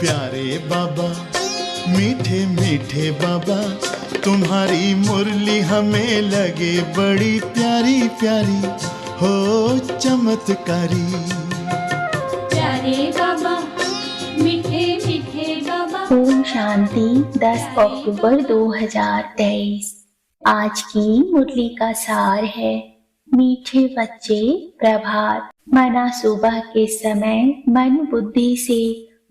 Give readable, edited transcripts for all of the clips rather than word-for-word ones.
प्यारे बाबा, मीठे मीठे बाबा, तुम्हारी मुरली हमें लगे बड़ी प्यारी प्यारी, हो चमत्कारी। प्यारे बाबा, मीठे मीठे बाबा। ओम शांति। 10 अक्टूबर 2023। आज की मुरली का सार है, मीठे बच्चे प्रभात। मना सुबह के समय मन बुद्धि से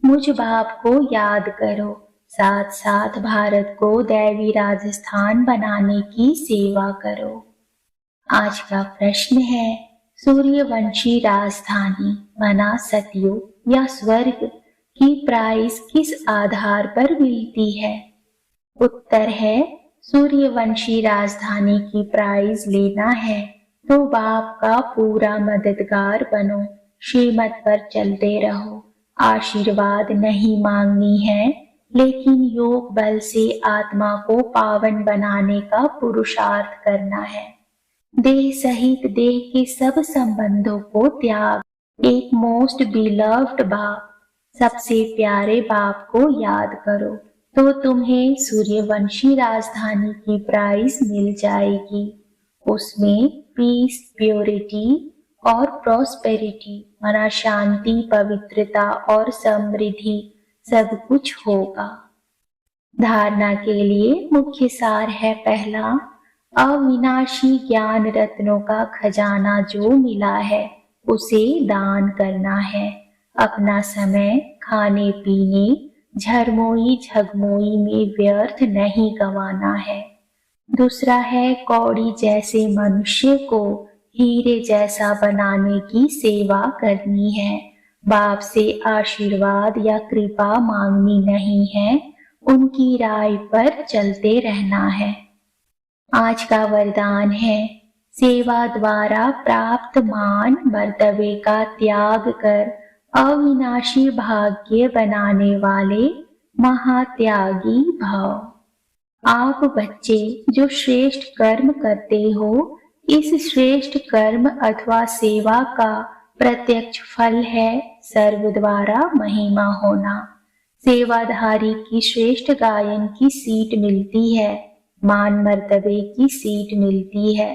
मुझ बाप को याद करो, साथ साथ भारत को दैवी राजस्थान बनाने की सेवा करो। आज का प्रश्न है, सूर्यवंशी राजधानी मना सतयुग या स्वर्ग की प्राइस किस आधार पर मिलती है? उत्तर है, सूर्यवंशी राजधानी की प्राइज लेना है तो बाप का पूरा मददगार बनो, श्रीमत पर चलते रहो। आशीर्वाद नहीं मांगनी है, लेकिन योग बल से आत्मा को पावन बनाने का पुरुषार्थ करना है। देह सहित देह के सब संबंधों को त्याग, एक मोस्ट बिलव्ड बाप, सबसे प्यारे बाप को याद करो तो तुम्हें सूर्यवंशी राजधानी की प्राइज मिल जाएगी। उसमें पीस, प्योरिटी और प्रॉस्पेरिटी माना शांति, पवित्रता और समृद्धि सब कुछ होगा। धारणा के लिए मुख्य सार है, पहला, अविनाशी ज्ञान रत्नों का खजाना जो मिला है उसे दान करना है। अपना समय खाने पीने, झरमोई झगमोई में व्यर्थ नहीं गंवाना है। दूसरा है, कौड़ी जैसे मनुष्य को हीरे जैसा बनाने की सेवा करनी है। बाप से आशीर्वाद या कृपा मांगनी नहीं है, उनकी राय पर चलते रहना है। आज का वरदान है, सेवा द्वारा प्राप्त मान मर्तबे का त्याग कर अविनाशी भाग्य बनाने वाले महात्यागी भव। आप बच्चे जो श्रेष्ठ कर्म करते हो, इस श्रेष्ठ कर्म अथवा सेवा का प्रत्यक्ष फल है सर्व द्वारा महिमा होना। सेवाधारी की श्रेष्ठ गायन की सीट मिलती है, मान मर्तबे की सीट मिलती है।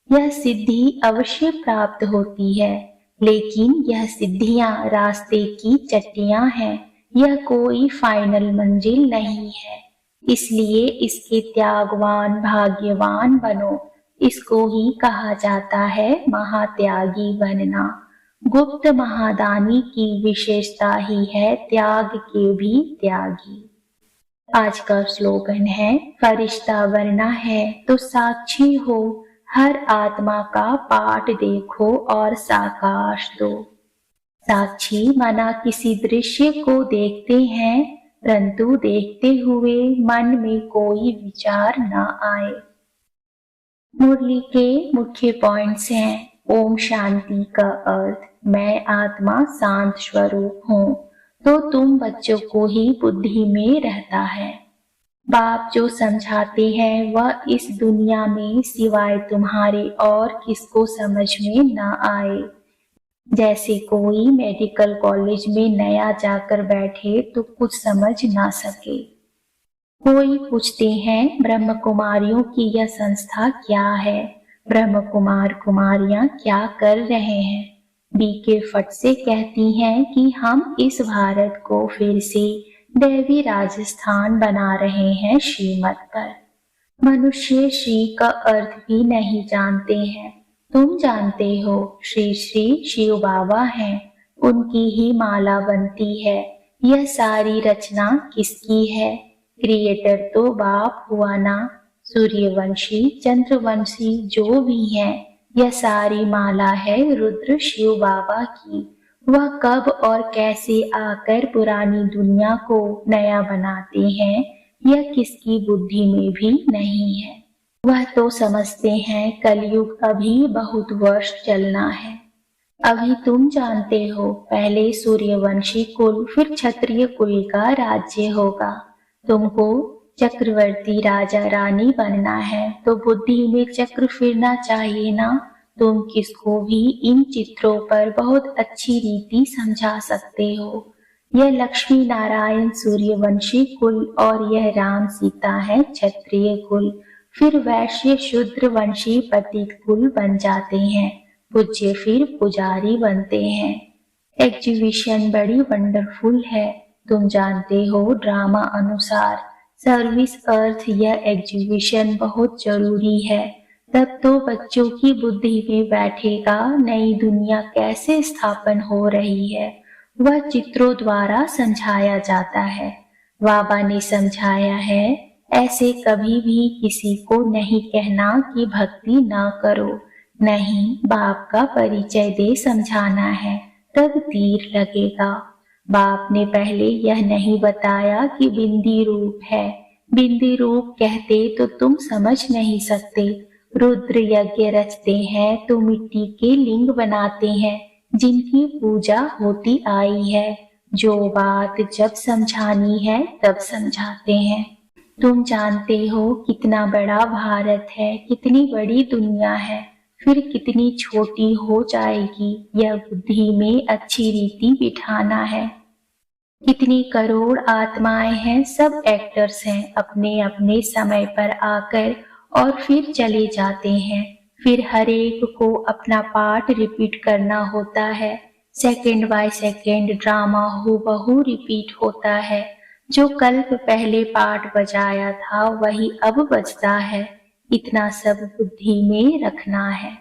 यह सिद्धि अवश्य प्राप्त होती है, लेकिन यह सिद्धियां रास्ते की चट्टियां हैं, यह कोई फाइनल मंजिल नहीं है। इसलिए इसके त्यागवान भाग्यवान बनो। इसको ही कहा जाता है महात्यागी बनना। गुप्त महादानी की विशेषता ही है त्याग के भी त्यागी। आज का स्लोगन है, फरिश्ता बनना है तो साक्षी हो, हर आत्मा का पाठ देखो और साकाश दो। साक्षी माना किसी दृश्य को देखते हैं, परंतु देखते हुए मन में कोई विचार न आए। मुरली के मुख्य पॉइंट्स हैं, ओम शांति का अर्थ, मैं आत्मा शांत स्वरूप हूँ, तो तुम बच्चों को ही बुद्धि में रहता है। बाप जो समझाते हैं वह इस दुनिया में सिवाय तुम्हारे और किसको समझ में न आए। जैसे कोई मेडिकल कॉलेज में नया जाकर बैठे तो कुछ समझ ना सके। कोई पूछते हैं, ब्रह्म कुमारियों की यह संस्था क्या है, ब्रह्म कुमार कुमारियां क्या कर रहे हैं? बीके फट से कहती हैं कि हम इस भारत को फिर से दैवी राजस्थान बना रहे हैं श्रीमत पर। मनुष्य श्री का अर्थ भी नहीं जानते हैं, तुम जानते हो, श्री श्री शिव बाबा हैं, उनकी ही माला बनती है। यह सारी रचना किसकी है? क्रिएटर तो बाप हुआ ना। सूर्यवंशी, चंद्रवंशी जो भी हैं, यह सारी माला है रुद्र शिव बाबा की। वह कब और कैसे आकर पुरानी दुनिया को नया बनाते हैं, यह किसकी बुद्धि में भी नहीं है। वह तो समझते हैं कलयुग अभी बहुत वर्ष चलना है। अभी तुम जानते हो, पहले सूर्यवंशी कुल फिर क्षत्रिय कुल का राज्य होगा। तुमको चक्रवर्ती राजा रानी बनना है तो बुद्धि में चक्र फिरना चाहिए ना। तुम किसको भी इन चित्रों पर बहुत अच्छी रीति समझा सकते हो। यह लक्ष्मी नारायण सूर्यवंशी कुल और यह राम सीता है क्षत्रिय कुल। फिर वैश्य शूद्र वंशी पतित कुल बन जाते हैं, पूज्य फिर पुजारी बनते हैं। एग्जीबिशन बड़ी वंडरफुल है, तुम जानते हो ड्रामा अनुसार सर्विस अर्थ यह एग्जीबिशन बहुत जरूरी है। तब तो बच्चों की बुद्धि में बैठेगा नई दुनिया कैसे स्थापन हो रही है, वह चित्रों द्वारा समझाया जाता है। बाबा ने समझाया है, ऐसे कभी भी किसी को नहीं कहना कि भक्ति ना करो, नहीं, बाप का परिचय दे समझाना है, तब तीर लगेगा। बाप ने पहले यह नहीं बताया कि बिंदी रूप है। बिंदी रूप कहते तो तुम समझ नहीं सकते। रुद्र यज्ञ रचते हैं तो मिट्टी के लिंग बनाते हैं जिनकी पूजा होती आई है। जो बात जब समझानी है तब समझाते हैं। तुम जानते हो कितना बड़ा भारत है, कितनी बड़ी दुनिया है, फिर कितनी छोटी हो जाएगी, यह बुद्धि में अच्छी रीति बिठाना है। कितनी करोड़ आत्माएं हैं, सब एक्टर्स हैं, अपने अपने समय पर आकर और फिर चले जाते हैं। फिर हर एक को अपना पार्ट रिपीट करना होता है। सेकंड बाय सेकंड ड्रामा हूबहू रिपीट होता है। जो कल्प पहले पार्ट बजाया था वही अब बजता है। इतना सब बुद्धि में रखना है।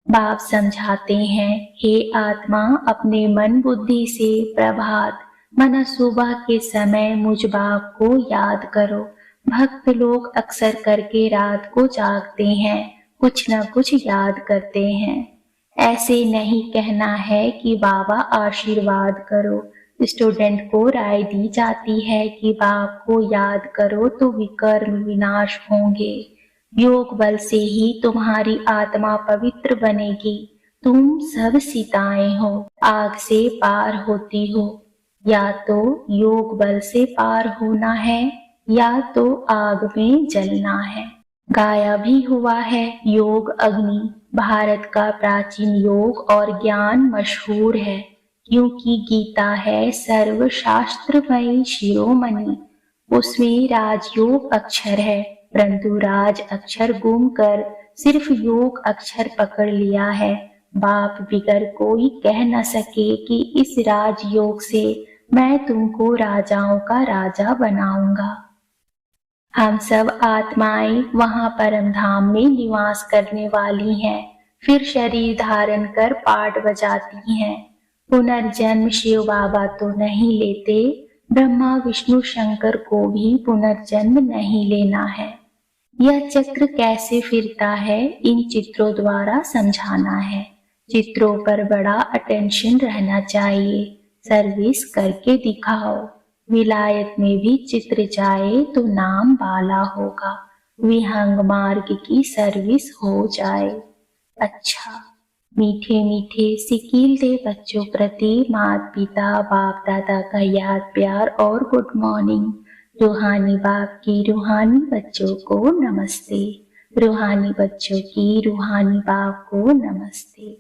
बाप समझाते हैं, हे आत्मा, अपने मन बुद्धि से प्रभात माना सुबह के समय मुझ बाप को याद करो। भक्त लोग अक्सर करके रात को जागते हैं, कुछ न कुछ याद करते हैं। ऐसे नहीं कहना है कि बाबा आशीर्वाद करो। स्टूडेंट को राय दी जाती है कि बाप को याद करो तो विकर्म विनाश होंगे। योग बल से ही तुम्हारी आत्मा पवित्र बनेगी। तुम सब सीताएं हो, आग से पार होती हो। या तो योग बल से पार होना है या तो आग में जलना है। गाया भी हुआ है योग अग्नि। भारत का प्राचीन योग और ज्ञान मशहूर है, क्योंकि गीता है सर्वशास्त्रमयी शिरोमणि। उसमें राजयोग अक्षर है, परंतु राज अक्षर गुम कर सिर्फ योग अक्षर पकड़ लिया है। बाप बिगर कोई कह न सके कि इस राजयोग से मैं तुमको राजाओं का राजा बनाऊंगा। हम सब आत्माएं वहां परम धाम में निवास करने वाली हैं, फिर शरीर धारण कर पाठ बजाती हैं। पुनर्जन्म शिव बाबा तो नहीं लेते, ब्रह्मा विष्णु शंकर को भी पुनर्जन्म नहीं लेना है। यह चक्र कैसे फिरता है, इन चित्रों द्वारा समझाना है। चित्रों पर बड़ा अटेंशन रहना चाहिए। सर्विस करके दिखाओ। विलायत में भी चित्र जाए तो नाम बाला होगा। विहंग मार्ग की सर्विस हो जाए। अच्छा, मीठे मीठे सिकील दे बच्चों प्रति माता पिता बाप दादा का याद प्यार और गुड मॉर्निंग। रूहानी बाप की रूहानी बच्चों को नमस्ते। रूहानी बच्चों की रूहानी बाप को नमस्ते।